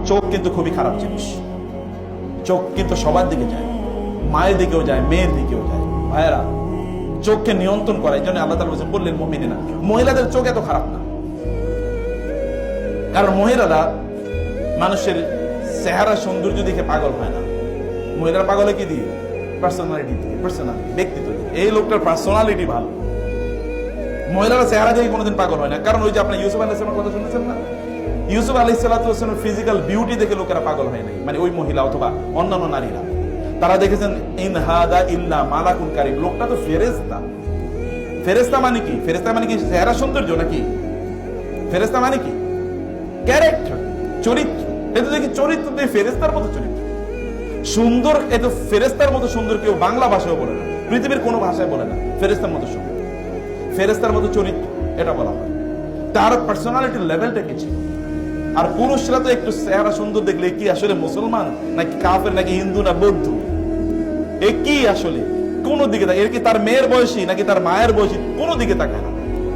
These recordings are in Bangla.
চোখ কিন্তু খুবই খারাপ জিনিস। চোখ কিন্তু সবার দিকে যায়, মায়ের দিকেও যায়, মেয়ের দিকেও যায়। ভাইয়েরা, চোখকে নিয়ন্ত্রণ করে, এই জন্য আল্লাহ তাআলা বললেন মুমিনিনা। মহিলাদের চোখ এত খারাপ না, কারণ মহিলারা মানুষের চেহারা সৌন্দর্য দেখে পাগল হয় না। মহিলারা পাগল হয় কি দিয়ে? পার্সোনালিটি দিয়ে, ব্যক্তিত্ব দিয়ে। এই লোকটার পার্সোনালিটি ভালো। মহিলারা চেহারা দেখে কোনোদিন পাগল হয় না, কারণ ওই যে আপনি ইউসুফ আলাইহিস সালামের কথা শুনেছেন না? ইউসুফ আলাইহিস সালামের ফিজিক্যাল বিউটি দেখে লোকেরা পাগল হয় নাই, মানে ওই মহিলা অথবা অন্যান্য নারীরা। তারা দেখেছেন ইন হাদা ইল্লা মালাকুন কারীম, লোকটা তো ফেরেশতা। ফেরেশতা মানে কি? ফেরেশতা মানে কি চেহারা সৌন্দর্য নাকি? ফেরেশতা মানে কি? ক্যারেক্টার, চরিত্র। এটা দেখি চরিত্র দিয়ে ফেরেশতার মতো চরিত্র সুন্দর। এত ফেরেশতার মতো সুন্দর কেউ বাংলা ভাষায় বলে না, পৃথিবীর কোনো ভাষায় বলে না ফেরেশতার মতো সুন্দর, ফেরেশতার মতো চরিত্র এটা বলা হয়। তার পার্সোনালিটির লেভেলটা কি ছিল? আর পুরুষরা তো একটু চেহারা সুন্দর দেখলে কি আসলে মুসলমান নাকি কাফের নাকি হিন্দু না বৌদ্ধ, এ কি আসলে কোন দিকে থাকে? এর কি তার মেয়ের বয়সী নাকি তার মায়ের বয়সী? কোন দিকে তাকায় না।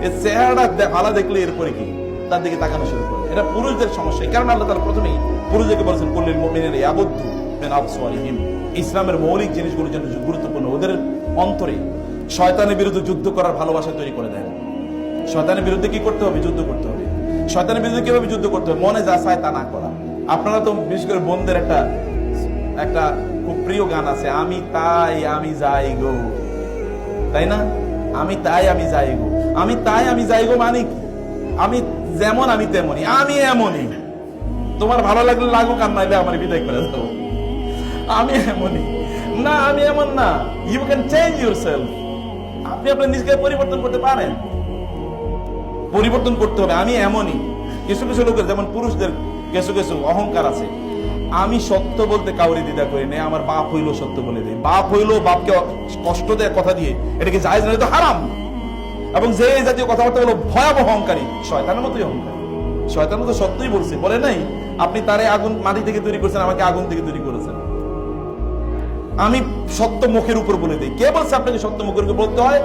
এই চেহারাটা ভালো দেখলে এরপরে কি তার দিকে তাকানো শুরু করে। এটা পুরুষদের সমস্যা। কারণ আল্লাহ তাআলা প্রথমেই পুরুষদেরকে বলেছেন কুল্লিল মুমিনিনা ইয়াগুদ্দু মিন আবসারিহিম। ইসলামের মৌলিক জিনিসগুলোর জন্য গুরুত্বপূর্ণ। ওদের অন্তরে শয়তানের বিরুদ্ধে যুদ্ধ করার ভালোবাসা তৈরি করে দেয়। শয়তানের বিরুদ্ধে কি করতে হবে? যুদ্ধ করতে হবে। শয়তানের বিরুদ্ধে কিভাবে যুদ্ধ করতে হবে? মনে যা চায় তা না করা। আপনারা তো বিশেষ করে বোনদের একটা খুব প্রিয় গান আছে, আমি তাই আমি যাই গো, তাই না? আমি তাই আমি যাই গো। আমি তাই আমি যাই গো মানে কি? আমি যেমন আমি তেমনই, আমি এমনই। তোমার ভালো লাগলে লাগুক, আর নাইলে আমার বিদায় করে দাও। আমি এমনই না, আমি এমন না। You can change yourself. আপনি আপনার নিজেকে পরিবর্তন করতে পারেন, পরিবর্তন করতে হবে। আমি এমনই। কিছু কিছু লোকের, যেমন পুরুষদের কিছু কিছু অহংকার আছে, আমি সত্য বলতে কাউরি দ্বিধা করি না, আমার বাপ হইলো সত্য বলে দেয়। বাপ হইলো, বাপকে কষ্ট দেয় কথা দিয়ে, এটা কি জায়েজ না? এটা তো হারাম। এবং যে জাতীয় কথাবার্তা হলো ভয়াবহ অহংকারী, শয়তানের মতোই অহংকারী। শয়তান তো সত্যই বলছে, বলে নাই আপনি তারে আগুন মাটি থেকে তৈরি করেছেন, আমাকে আগুন থেকে তৈরি করেছেন। আমি সত্য মুখের উপর বলে দিই। কে বলছে আপনাকে সত্য মুখের উপর বলতে হয়?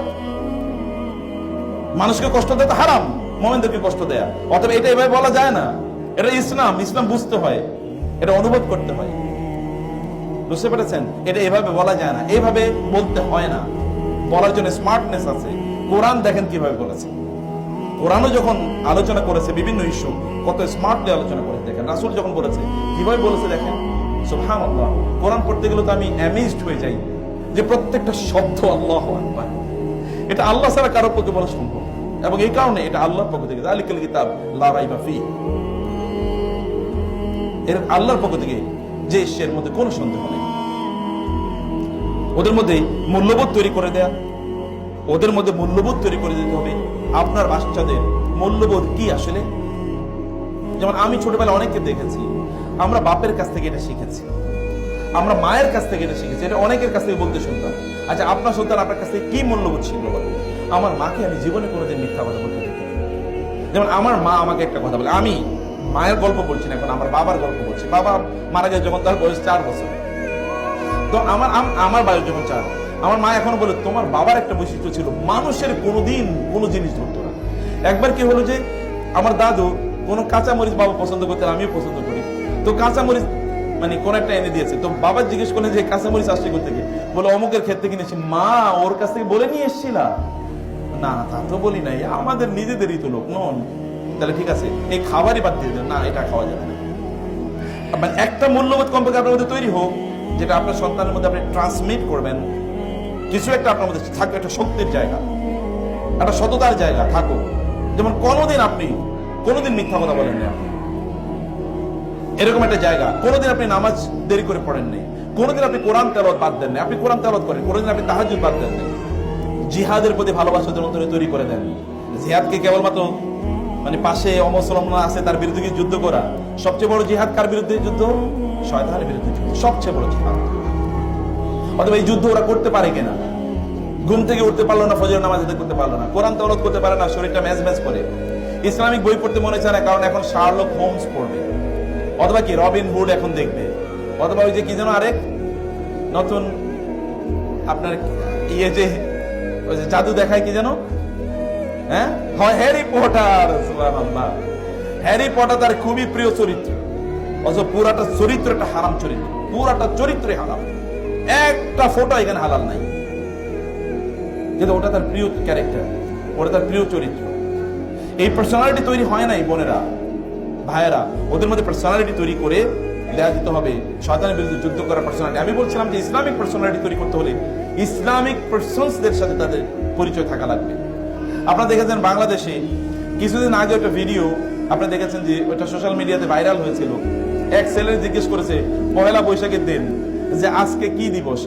মানুষকে কষ্ট দেয় তো হারাম, মুমিনদেরকে কষ্ট দেয়া। অথবা এটা এভাবে বলা যায় না। এটা ইসলাম। ইসলাম বুঝতে হয়, এটা অনুভব করতে হয়। বুঝতে পেরেছেন? এটা এভাবে বলা যায় না, এভাবে বলতে হয় না। বলার জন্য স্মার্টনেস আছে। কোরআন দেখেন কিভাবে বলেছে। কোরআনও যখন আলোচনা করেছে বিভিন্ন ইস্যু, কত স্মার্টলি আলোচনা করেছে। দেখেন রাসূল যখন বলেছে কিভাবে বলেছে, দেখেন সুবহানাল্লাহ। কোরআন পড়তে গেলে তো আমি অ্যামেজড হয়ে যাই যে প্রত্যেকটা শব্দ আল্লাহু আকবার। এটা আল্লাহ ছাড়া কারোর পক্ষে বলা সম্ভব, এবং এই কারণে এটা আল্লাহর পক্ষ থেকে। যালিকাল কিতাব লা রাইবা ফীহি, এর আল্লাহর পক্ষ থেকে যে এর মধ্যে কোনো সন্দেহ নেই। ওদের মধ্যে মূল্যবোধ তৈরি করে দেয়া, ওদের মধ্যে মূল্যবোধ তৈরি করে দিতে হবে। আপনার বাচ্চাদের মূল্যবোধ কি আসলে? যেমন আমি ছোটবেলায় অনেককে দেখেছি, আমরা বাপের কাছ থেকে এটা শিখেছি, আমরা মায়ের কাছ থেকে এটা শিখেছি, এটা অনেকের কাছ থেকে বলতে শুনতাম। আচ্ছা, আপনার সন্তান আপনার কাছ থেকে কি মূল্যবোধ শিখলো? আমার মাকে আমি জীবনে কোনোদিন মিথ্যা কথা বলতে দেখি। যেমন আমার মা আমাকে একটা কথা বলে, আমি মায়ের গল্প বলছি না, এখন আমার বাবার গল্প বলছি। বাবা মারা গেছে যখন তার বয়স 4 বছর। তো আমার বয়স যখন 4, আমার মা এখন বলে, তোমার বাবার একটা বৈশিষ্ট্য ছিল, মানুষের কোনোদিন কোনো জিনিস ধরতো না। একবার কি হলো যে আমার দাদু কোনো কাঁচামরিচ বাবা পছন্দ করতেন, আমিও পছন্দ করি। তো কাঁচামরিচ মানে কোন একটা এনে দিয়েছে। তো বাবা জিজ্ঞেস করলেন যে কাঁচামরিচ আসছে কোথা থেকে? বলে অমুকের ক্ষেত থেকে নিয়েছি। মা, ওর কাছ থেকে বলে নিয়ে এসেছিলা? না, তা তো বলি নাই, আমাদের নিজেদেরই তো লোক নন। তাহলে ঠিক আছে, এই খাবারই বাদ দিয়ে দেন, না এটা খাওয়া যাবে না। মানে একটা মূল্যবোধ কমপক্ষে আপনার মধ্যে তৈরি হোক, যেটা আপনার সন্তানের মধ্যে আপনি ট্রান্সমিট করবেন। কিছু একটা আপনার মধ্যে থাকবে, একটা শক্তির জায়গা, একটা সততার জায়গা থাকুক। যেমন কোনোদিন মিথ্যা কথা বলেন না, এরকম একটা জায়গা। কোনোদিন আপনি নামাজ দেরি করে পড়েন নাই, কোনোদিন আপনি কোরআন তেলাওয়াত বাদ দেন না, আপনি কোরআন তেলাওয়াত করেন, কোনোদিন আপনি তাহাজ্জুদ বাদ দেন নাই। জিহাদের প্রতি ভালোবাসা অন্তরে তৈরি করে দেন। জিহাদকে কেবলমাত্র মানে পাশে অমুসলমান আছে তার বিরুদ্ধে যুদ্ধ করা। সবচেয়ে বড় জিহাদ কার বিরুদ্ধে যুদ্ধ? শয়তানের বিরুদ্ধে যুদ্ধ, সবচেয়ে বড় জিহাদ। অথবা এই যুদ্ধ ওরা করতে পারে কিনা? ঘুম থেকে উঠতে পারলো না, ফজরের নামাজ আদায় করতে পারলো না, কোরআন তেলাওয়াত করতে পারে না, শরীরটা ম্যাজ করে, ইসলামিক বই পড়তে মনে চায় না, কারণ এখন শার্লক হোমস পড়বে, অথবা কি রবিন হুড এখন দেখবে, অথবা ওই যে কি যেন আরেক নতুন আপনার ইয়ে যে ওই যে জাদু দেখায় কি যেন, হ্যাঁ, হ্যারি পটার। সুবহানাল্লাহ, হ্যারি পটার তার খুবই প্রিয় চরিত্র। অথচ পুরাটা চরিত্র একটা হারাম চরিত্র, পুরাটা চরিত্রে হারাম, একটা ফটো এখানে হালাল নাই, কিন্তু ওটা তার প্রিয় ক্যারেক্টার, ওটা তার প্রিয় চরিত্র। এই পার্সোনালিটি তৈরি হয় নাই বোনেরা, ভাইয়েরা, ওদের মধ্যে পার্সোনালিটি তৈরি করে দেয়া দিতে হবে, শয়তানের বিরুদ্ধে যুদ্ধ করার পার্সোনালিটি। আমি বলছিলাম যে ইসলামিক পার্সোনালিটি তৈরি করতে হলে ইসলামিক পার্সনসদের সাথে তাদের পরিচয় থাকা লাগবে। আপনারা দেখেছেন বাংলাদেশে কিছুদিন আগে একটা ভিডিও আপনারা দেখেছেন যে ওটা সোশ্যাল মিডিয়াতে ভাইরাল হয়েছিল। এক ছেলে জিজ্ঞেস করেছে পহেলা বৈশাখের দিন যে আজকে কি দিবস,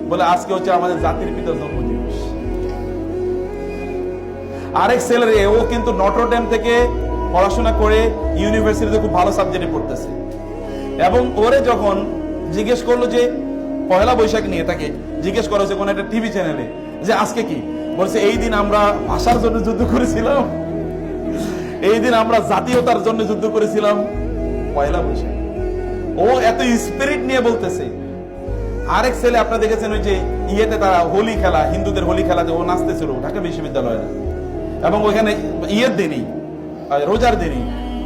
বলে আজকে হচ্ছে আমাদের জাতির পিতার জন্মদিবস। আরেক ছেলের, ও কিন্তু নটরডেম থেকে পড়াশোনা করে ইউনিভার্সিটিতে খুব ভালো সাবজেক্টে পড়তেছে, এবং ওরে যখন জিজ্ঞেস করলো যে পহেলা বৈশাখ নিয়ে, তাকে জিজ্ঞেস করা হয়েছে কোন একটা টিভি চ্যানেলে যে আজকে কি, বলছে এই দিন আমরা ভাষার জন্য যুদ্ধ করেছিলাম, এই দিন আমরা জাতীয়তার জন্য যুদ্ধ করেছিলাম, পয়লা বৈশাখ। ও এত স্পিরিট নিয়ে বলতেছে। আরেক ছেলে আপনারা দেখেছেন ওই যে ইয়েতে তারা হোলি খেলা, হিন্দুদের হোলি খেলাতে ও নাচতেছিল ঢাকা বিশ্ববিদ্যালয়ে, এবং ওইখানে ইয়ের দিনই, রোজার দিনই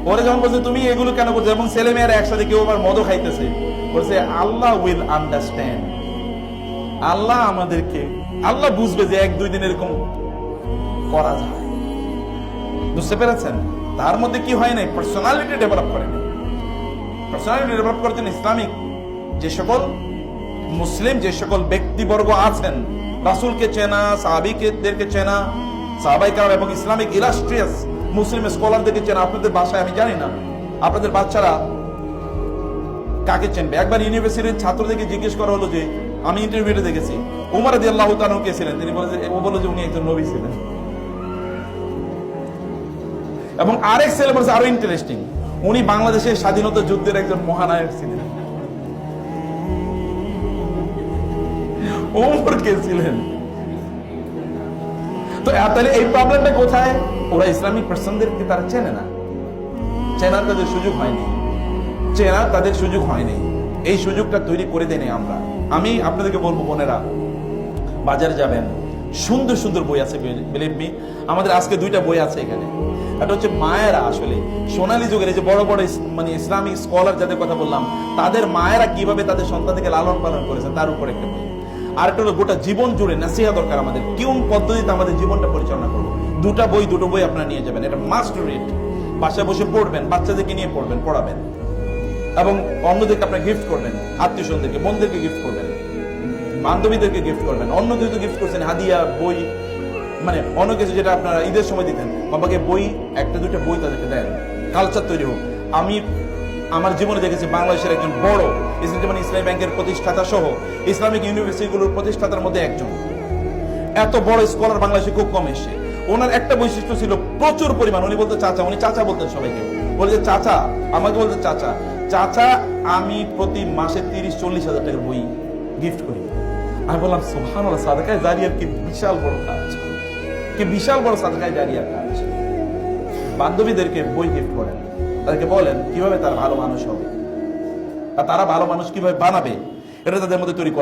ওরা যখন বলছে তুমি এগুলো কেন করছো, এবং ছেলে মেয়েরা একসাথে কেউ আবার মদও খাইতেছে, বলছে আল্লাহ উইল আন্ডারস্ট্যান্ড, আল্লাহ আমাদেরকে, আল্লাহ বুঝবে যে 1-2 দিন এরকম করা যায়। বুঝতে পেরেছেন? তার মধ্যে কি হয় নাই, পার্সোনালিটি ডেভেলপ করেনি। পার্সোনালিটি ডেভেলপ করার জন্য ইসলামিক যে সকল মুসলিম যে সকল ব্যক্তিবর্গ আছেন, রাসূলকে চেনা, সাহাবীদেরকে চেনা, সাহাবায়ে কেরাম এবং ইসলামিক ইলাস্ট্রিয়াস মুসলিম স্কলারদেরকে চেনা। আপনাদের বাসায় আমি জানি না আপনাদের বাচ্চারা কাকে চেনবে। একবার ইউনিভার্সিটির ছাত্রদেরকে জিজ্ঞেস করা হলো যে, আমি ইন্টারভিউতে দেখেছি উমর রাদিয়াল্লাহু তাআলা কে ছিলেন, তিনি বলেন, ও বলল যে উনি একজন নবী ছিলেন। এবং আরেক ছেলে বলছে আরো ইন্টারেস্টিং, উনি বাংলাদেশের স্বাধীনতা যুদ্ধের একজন মহানায়ক ছিলেন। ওমর কে ছিলেন? তো তাহলে এই প্রবলেমটা কোথায়? ওরা ইসলামিক পার্সনদেরকে তারা চেনে না, চেনার তাদের সুযোগ হয়নি, চেনার তাদের সুযোগ হয়নি, এই সুযোগটা তৈরি করে দেয়নি আমরা। আমি আপনাদেরকে বলবো বোনেরা, বাজারে যাবেন, সুন্দর সুন্দর বই আছে, বিলিভ মি। আমাদের আজকে 2টা বই আছে এখানে। এটা হচ্ছে মায়েরা, আসলে সোনালী যুগের এই যে বড় বড় মানে ইসলামিক স্কলার যাদের কথা বললাম, তাদের মায়েরা কিভাবে তাদের সন্তানকে লালন পালন করেছেন তার উপর একটা বই। আর একটা হলো গোটা জীবন জুড়ে নাসিহা দরকার আমাদের, কোন পদ্ধতিতে আমাদের জীবনটা পরিচালনা করবো। দুটো বই আপনারা নিয়ে যাবেন, এটা মাস্ট রিড। বাসায় বসে পড়বেন, বাচ্চাদেরকে নিয়ে পড়বেন, পড়াবেন, এবং অন্যদেরকে আপনারা গিফট করবেন, আত্মীয় স্বজনদেরকে, বোনদেরকে গিফট করবেন, বান্ধবীদেরকে গিফট করবেন। অন্য কিছু গিফট করছেন, হাদিয়া, বই, মানে অন্য কিছু যেটা আপনারা ঈদের সময় দিতেন, বাবাকে বই, 1-2টা বই তাদেরকে দেন, কালচার তৈরি হোক। আমি আমার জীবনে দেখেছি বাংলাদেশের একজন বড় ইসলামী ব্যাংকের প্রতিষ্ঠাতা সহ ইসলামিক ইউনিভার্সিটিগুলোর প্রতিষ্ঠাতার মধ্যে একজন, এত বড় স্কলার বাংলাদেশে খুব কম এসে। ওনার একটা বৈশিষ্ট্য ছিল প্রচুর পরিমাণ, উনি বলতে চাচা, উনি চাচা বলতেন সবাইকে, বলে চাচা, আমাকে বলতে চাচা, চাচা আমি প্রতি মাসে 30-40 হাজার টাকার বই গিফট করি। আমি বললাম সুবহানাল্লাহ, সাদাকায়ে জারিয়ার কি বিশাল বড় কাজ, কি বিশাল বড় সাদাকায়ে জারিয়ার কাজ। বান্ধবীদেরকে বই গিফট করেন, তাদেরকে বলেন কিভাবে তারা ভালো মানুষ হবে, আর তারা ভালো মানুষ কিভাবে বানাবে, এটা তাদের মধ্যে তৈরি করেন।